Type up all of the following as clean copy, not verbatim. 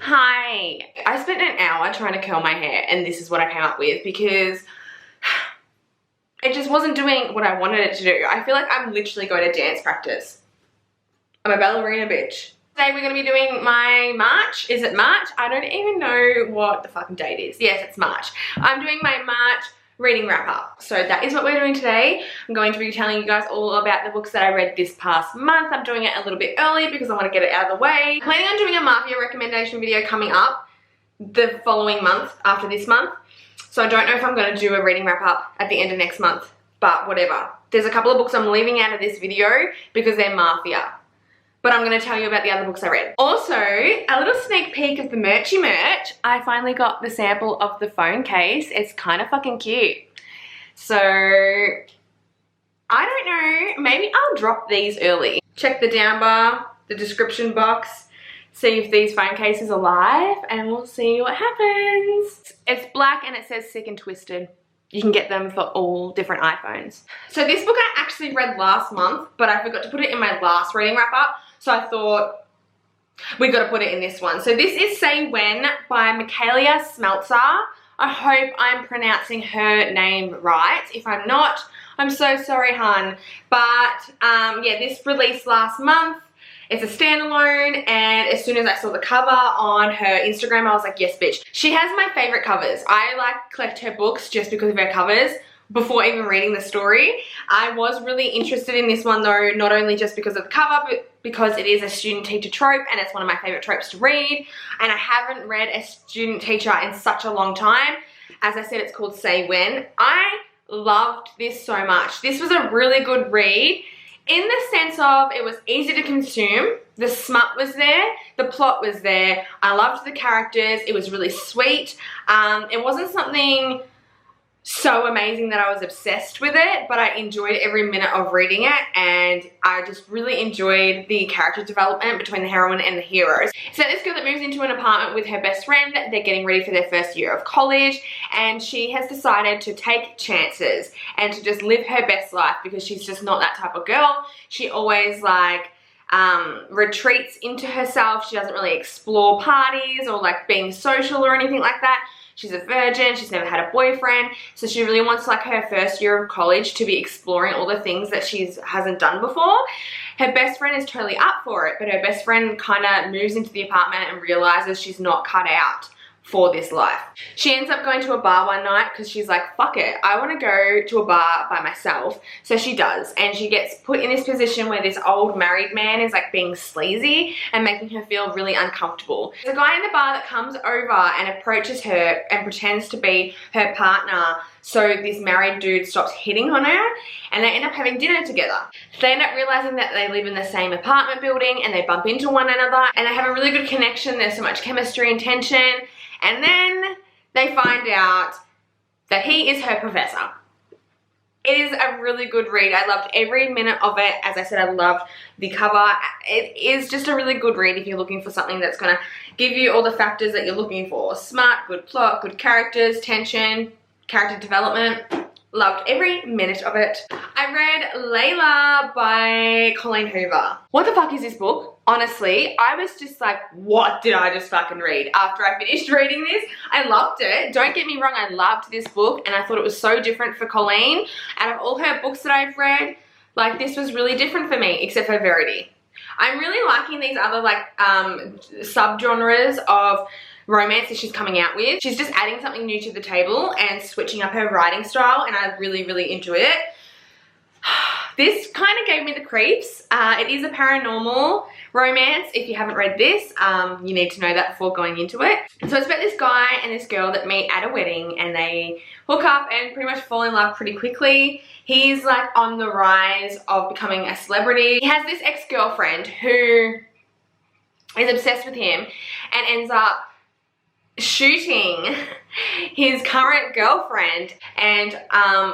Hi. I spent an hour trying to curl my hair and this is what I came up with because it just wasn't doing what I wanted it to do. I feel like I'm literally going to dance practice. I'm a ballerina bitch. Today we're going to be doing my March. Is it March? I don't even know what the fucking date is. Yes, it's March. I'm doing my March reading wrap up. So that is what we're doing today. I'm going to be telling you guys all about the books that I read this past month. I'm doing it a little bit early because I want to get it out of the way. I'm planning on doing a Mafia recommendation video coming up the following month after this month. So I don't know if I'm going to do a reading wrap up at the end of next month, but whatever. There's a couple of books I'm leaving out of this video because they're Mafia. But I'm going to tell you about the other books I read. Also, a little sneak peek of the merchy merch. I finally got the sample of the phone case. It's kind of fucking cute. So, I don't know. Maybe I'll drop these early. Check the down bar, the description box. See if these phone cases are live and we'll see what happens. It's black and it says Sick and Twisted. You can get them for all different iPhones. So this book I actually read last month, but I forgot to put it in my last reading wrap up. So I thought we got to put it in this one. So this is Say When by Michaela Smeltzer. I hope I'm pronouncing her name right. If I'm not, I'm so sorry, hun. But yeah, this released last month. It's a standalone, and as soon as I saw the cover on her Instagram, I was like, yes, bitch. She has my favorite covers. I like collect her books just because of her covers before even reading the story. I was really interested in this one though, not only just because of the cover, but because it is a student-teacher trope, and it's one of my favorite tropes to read. And I haven't read a student-teacher in such a long time. As I said, it's called Say When. I loved this so much. This was a really good read. In the sense of it was easy to consume, the smut was there, the plot was there, I loved the characters, it was really sweet. It wasn't something so amazing that I was obsessed with it, but I enjoyed every minute of reading it, and I just really enjoyed the character development between the heroine and the heroes. So this girl that moves into an apartment with her best friend, they're getting ready for their first year of college, and she has decided to take chances and to just live her best life because she's just not that type of girl. She always like retreats into herself. She doesn't really explore parties or like being social or anything like that. She's a virgin, she's never had a boyfriend, so she really wants like her first year of college to be exploring all the things that she hasn't done before. Her best friend is totally up for it, but her best friend kind of moves into the apartment and realizes she's not cut out for this life. She ends up going to a bar one night because she's like, fuck it, I want to go to a bar by myself. So she does, and she gets put in this position where this old married man is like being sleazy and making her feel really uncomfortable. There's a guy in the bar that comes over and approaches her and pretends to be her partner, so this married dude stops hitting on her, and they end up having dinner together. They end up realizing that they live in the same apartment building and they bump into one another and they have a really good connection. There's so much chemistry and tension. And then they find out that he is her professor. It is a really good read. I loved every minute of it. As I said, I loved the cover. It is just a really good read if you're looking for something that's going to give you all the factors that you're looking for. Smart, good plot, good characters, tension, character development. Loved every minute of it. I read Layla by Colleen Hoover. What the fuck is this book? Honestly, I was just like, what did I just fucking read? After I finished reading this, I loved it. Don't get me wrong, I loved this book and I thought it was so different for Colleen. Out of all her books that I've read, like this was really different for me, except for Verity. I'm really liking these other like sub-genres of romance that she's coming out with. She's just adding something new to the table and switching up her writing style, and I really, really enjoy it. This kind of gave me the creeps. It is a paranormal romance. If you haven't read this, you need to know that before going into it. So it's about this guy and this girl that meet at a wedding, and they hook up and pretty much fall in love pretty quickly. He's like on the rise of becoming a celebrity. He has this ex-girlfriend who is obsessed with him and ends up shooting his current girlfriend, and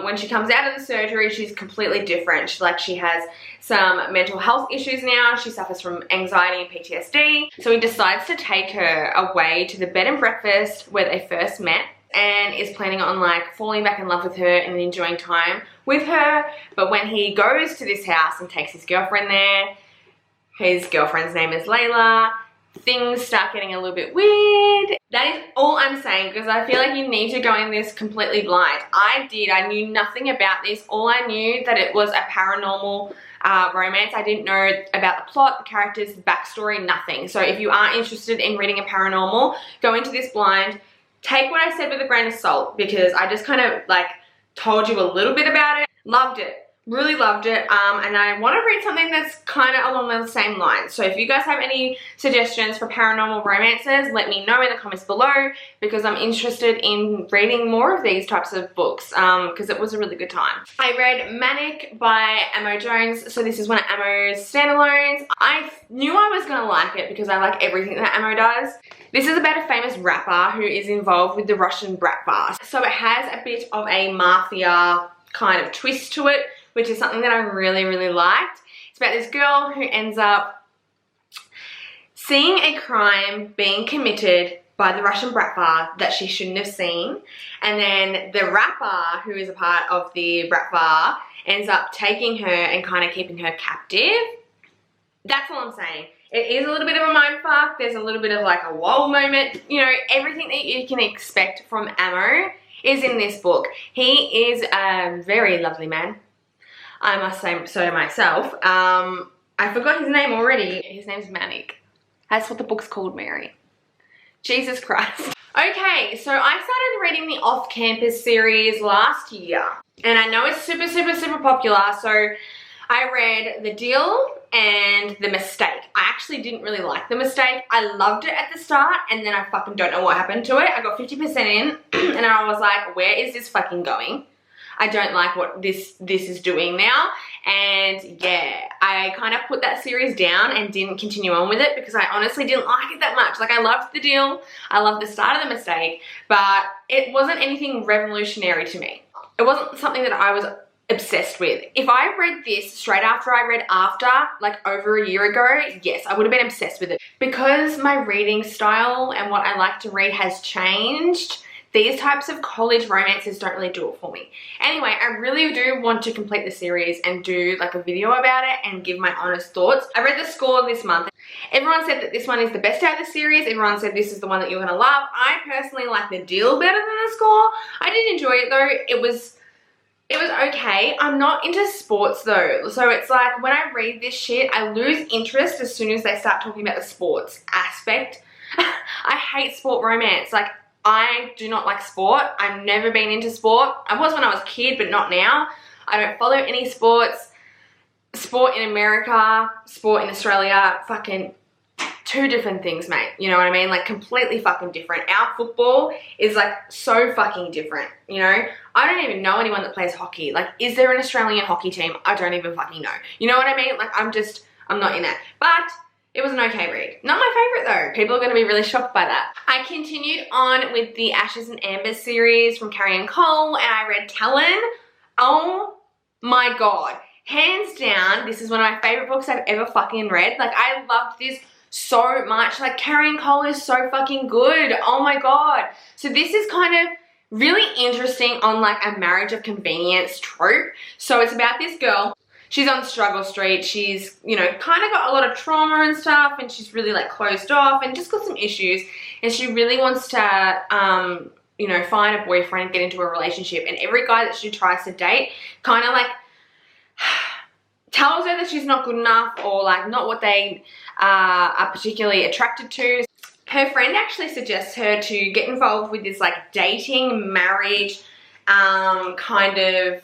when she comes out of the surgery, she's completely different. She has some mental health issues now. She suffers from anxiety and PTSD. So he decides to take her away to the bed and breakfast where they first met, and is planning on like falling back in love with her and enjoying time with her. But when he goes to this house and takes his girlfriend there, his girlfriend's name is Layla, things start getting a little bit weird. That is all I'm saying, because I feel like you need to go in this completely blind. I knew nothing about this. All I knew that it was a paranormal romance. I didn't know about the plot, the characters, the backstory, nothing. So if you are interested in reading a paranormal, go into this blind. Take what I said with a grain of salt, because I just kind of like told you a little bit about it. Loved it. Really loved it, and I want to read something that's kind of along the same lines. So if you guys have any suggestions for paranormal romances, let me know in the comments below, because I'm interested in reading more of these types of books, because it was a really good time. I read Manic by Amo Jones. So this is one of Amo's standalones. I knew I was going to like it because I like everything that Amo does. This is about a famous rapper who is involved with the Russian Brat Bar. So it has a bit of a mafia kind of twist to it, which is something that I really, really liked. It's about this girl who ends up seeing a crime being committed by the Russian Brat Bar that she shouldn't have seen. And then the rapper, who is a part of the Brat Bar, ends up taking her and kind of keeping her captive. That's all I'm saying. It is a little bit of a mindfuck. There's a little bit of like a whoa moment. You know, everything that you can expect from Amo is in this book. He is a very lovely man, I must say so myself. I forgot his name already. His name's Manic. That's what the book's called, Mary. Jesus Christ. Okay, so I started reading the Off Campus series last year. And I know it's super, super, super popular. So I read The Deal and The Mistake. I actually didn't really like The Mistake. I loved it at the start, and then I fucking don't know what happened to it. I got 50% in and I was like, where is this fucking going? I don't like what this is doing now. And yeah, I kind of put that series down and didn't continue on with it because I honestly didn't like it that much. Like, I loved The Deal, I loved the start of The Mistake, but it wasn't anything revolutionary to me. It wasn't something that I was obsessed with. If I read this straight after I read After, like over a year ago, yes, I would have been obsessed with it. Because my reading style and what I like to read has changed, these types of college romances don't really do it for me. Anyway, I really do want to complete the series and do like a video about it and give my honest thoughts. I read the score this month. Everyone said that this one is the best out of the series. Everyone said this is the one that you're gonna love. I personally like The Deal better than the score. I did enjoy it though. It was okay. I'm not into sports though. So it's like when I read this shit, I lose interest as soon as they start talking about the sports aspect. I hate sport romance. Like, I do not like sport. I've never been into sport. I was when I was a kid, but not now. I don't follow any sports. Sport in America, sport in Australia, fucking two different things, mate. You know what I mean? Like, completely fucking different. Our football is like so fucking different, you know? I don't even know anyone that plays hockey. Like, is there an Australian hockey team? I don't even fucking know. You know what I mean? Like, I'm not in that. But it was an okay read. Not my favorite though. People are going to be really shocked by that. I continued on with the Ashes and Ambers series from Carrie Ann Cole, and I read Talon. Oh my god. Hands down, this is one of my favorite books I've ever fucking read. Like, I loved this so much. Like, Carrie Ann Cole is so fucking good. Oh my god. So this is kind of really interesting on like a marriage of convenience trope. So it's about this girl. She's on struggle street. She's, you know, kind of got a lot of trauma and stuff, and she's really like closed off and just got some issues, and she really wants to you know, find a boyfriend and get into a relationship. And every guy that she tries to date kind of like tells her that she's not good enough, or like not what they are particularly attracted to. Her friend actually suggests her to get involved with this like dating, marriage kind of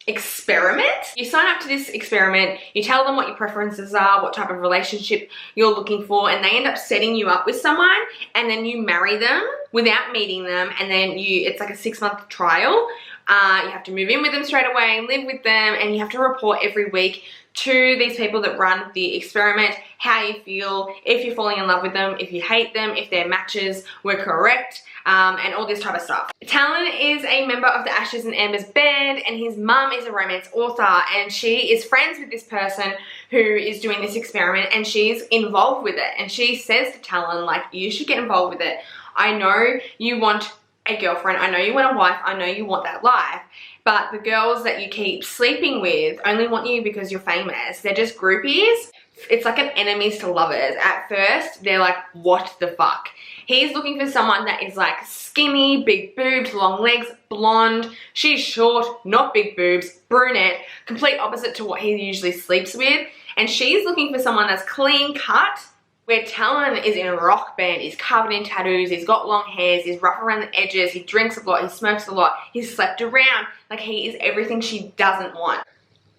experiment. You sign up to this experiment, you tell them what your preferences are, what type of relationship you're looking for, and they end up setting you up with someone, and then you marry them without meeting them, and then it's like a 6-month trial. You have to move in with them straight away, live with them, and you have to report every week to these people that run the experiment how you feel, if you're falling in love with them, if you hate them, if their matches were correct, and all this type of stuff. Talon is a member of the Ashes and Ambers band, and his mum is a romance author, and she is friends with this person who is doing this experiment, and she's involved with it. And she says to Talon, like, you should get involved with it. I know you want a girlfriend, I know you want a wife, I know you want that life, but the girls that you keep sleeping with only want you because you're famous. They're just groupies. it's like an enemies to lovers. At first, they're like, what the fuck? He's looking for someone that is like skinny, big boobs, long legs, blonde. She's short, not big boobs, brunette, complete opposite to what he usually sleeps with. And she's looking for someone that's clean cut, where Talon is in a rock band, he's covered in tattoos, he's got long hairs, he's rough around the edges, he drinks a lot, he smokes a lot, he's slept around. Like, he is everything she doesn't want.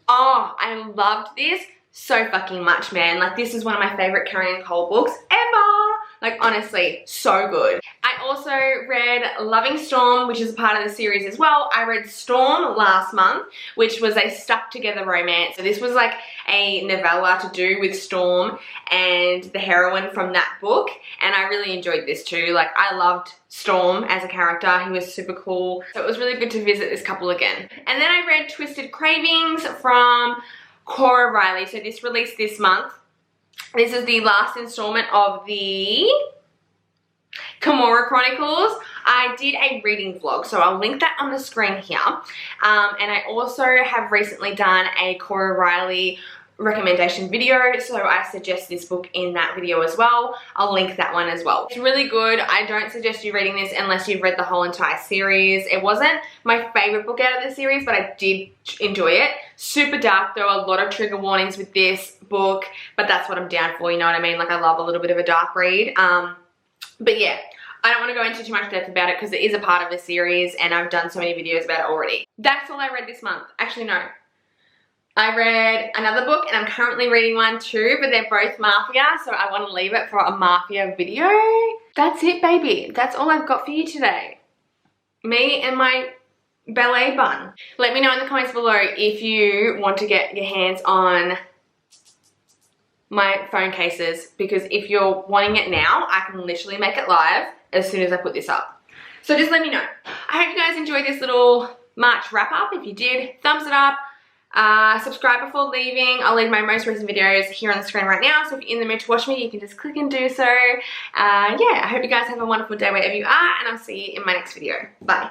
Oh, I loved this so fucking much, man. Like, this is one of my favorite Carrie Ann Cole books ever. Like, honestly, so good. I also read Loving Storm, which is a part of the series as well. I read Storm last month, which was a stuck together romance. So this was like a novella to do with Storm and the heroine from that book. And I really enjoyed this too. Like, I loved Storm as a character. He was super cool. So it was really good to visit this couple again. And then I read Twisted Cravings from Cora Riley. So this released this month. This is the last installment of the Kimura Chronicles. I did a reading vlog, so I'll link that on the screen here. And I also have recently done a Cora Riley recommendation video, so I suggest this book in that video as well. I'll link that one as well. It's really good. I don't suggest you reading this unless you've read the whole entire series. It wasn't my favorite book out of the series, but I did enjoy it. Super dark though, a lot of trigger warnings with this book, but that's what I'm down for, you know what I mean? Like, I love a little bit of a dark read. But yeah, I don't want to go into too much depth about it because it is a part of the series and I've done so many videos about it already. That's all I read this month. Actually, no. I read another book and I'm currently reading one too, but they're both mafia, so I want to leave it for a mafia video. That's it, baby. That's all I've got for you today. Me and my ballet bun. Let me know in the comments below if you want to get your hands on my phone cases, because if you're wanting it now, I can literally make it live as soon as I put this up. So just let me know. I hope you guys enjoyed this little March wrap up. If you did, thumbs it up. Subscribe before leaving. I'll leave my most recent videos here on the screen right now, so if you're in the mood to watch me, you can just click and do so. Yeah, I hope you guys have a wonderful day wherever you are, and I'll see you in my next video. Bye.